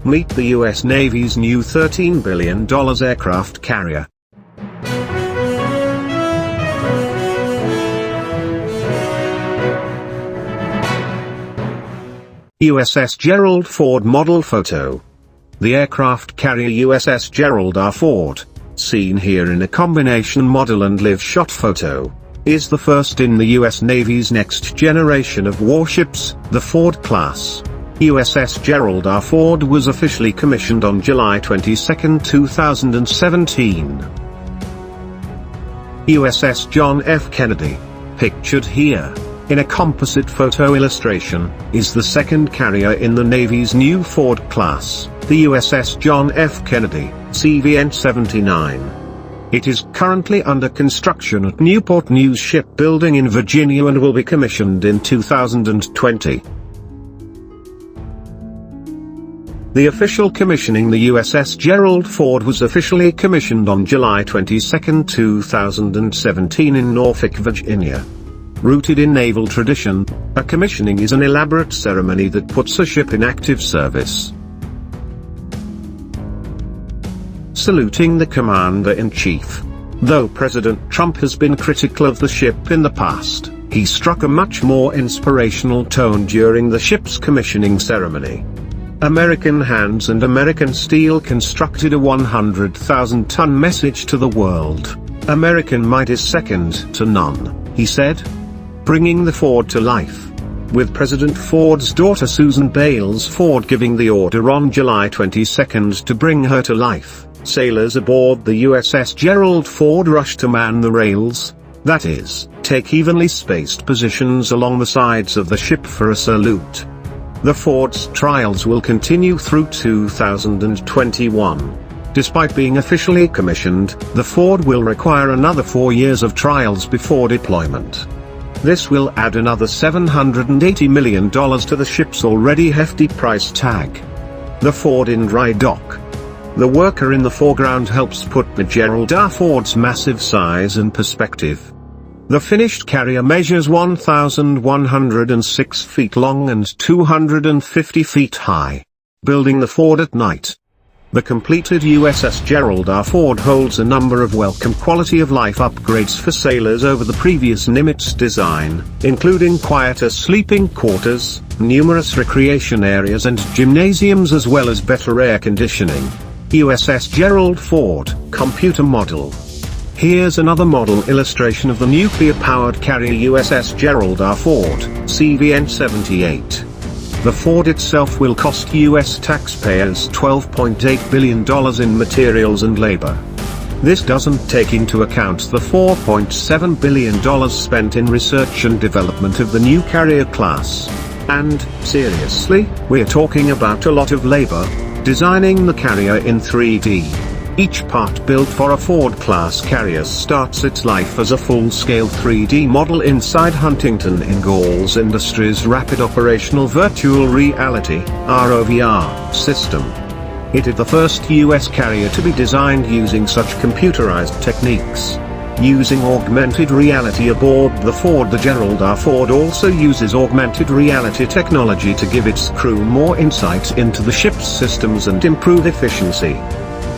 Meet the U.S. Navy's new $13 billion aircraft carrier. USS Gerald Ford model photo. The aircraft carrier USS Gerald R. Ford, seen here in a combination model and live shot photo, is the first in the U.S. Navy's next generation of warships, the Ford class. USS Gerald R. Ford was officially commissioned on July 22, 2017. USS John F. Kennedy, pictured here, in a composite photo illustration, is the second carrier in the Navy's new Ford class, the USS John F. Kennedy, CVN-79. It is currently under construction at Newport News Shipbuilding in Virginia and will be commissioned in 2020. The official commissioning. The USS Gerald Ford was officially commissioned on July 22, 2017 in Norfolk, Virginia. Rooted in naval tradition, a commissioning is an elaborate ceremony that puts a ship in active service. Saluting the Commander-in-Chief. Though President Trump has been critical of the ship in the past, he struck a much more inspirational tone during the ship's commissioning ceremony. American hands and American steel constructed a 100,000-ton message to the world. American might is second to none, he said. Bringing the Ford to life. With President Ford's daughter Susan Bales Ford giving the order on July 22 to bring her to life, sailors aboard the USS Gerald Ford rushed to man the rails, that is, take evenly spaced positions along the sides of the ship for a salute. The Ford's trials will continue through 2021. Despite being officially commissioned, the Ford will require another 4 years of trials before deployment. This will add another $780 million to the ship's already hefty price tag. The Ford in dry dock. The worker in the foreground helps put the Gerald R. Ford's massive size in perspective. The finished carrier measures 1,106 feet long and 250 feet high. Building the Ford at night. The completed USS Gerald R. Ford holds a number of welcome quality-of-life upgrades for sailors over the previous Nimitz design, including quieter sleeping quarters, numerous recreation areas and gymnasiums as well as better air conditioning. USS Gerald Ford, computer model. Here's another model illustration of the nuclear-powered carrier USS Gerald R. Ford, CVN-78. The Ford itself will cost U.S. taxpayers $12.8 billion in materials and labor. This doesn't take into account the $4.7 billion spent in research and development of the new carrier class. And, seriously, we're talking about a lot of labor, designing the carrier in 3D. Each part built for a Ford-class carrier starts its life as a full-scale 3D model inside Huntington Ingalls Industries' Rapid Operational Virtual Reality (ROVR) system. It is the first U.S. carrier to be designed using such computerized techniques. Using augmented reality aboard the Ford, the Gerald R. Ford also uses augmented reality technology to give its crew more insight into the ship's systems and improve efficiency.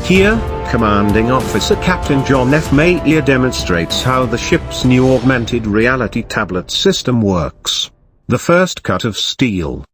Here, Commanding Officer Captain John F. Mayer demonstrates how the ship's new augmented reality tablet system works. The first cut of steel,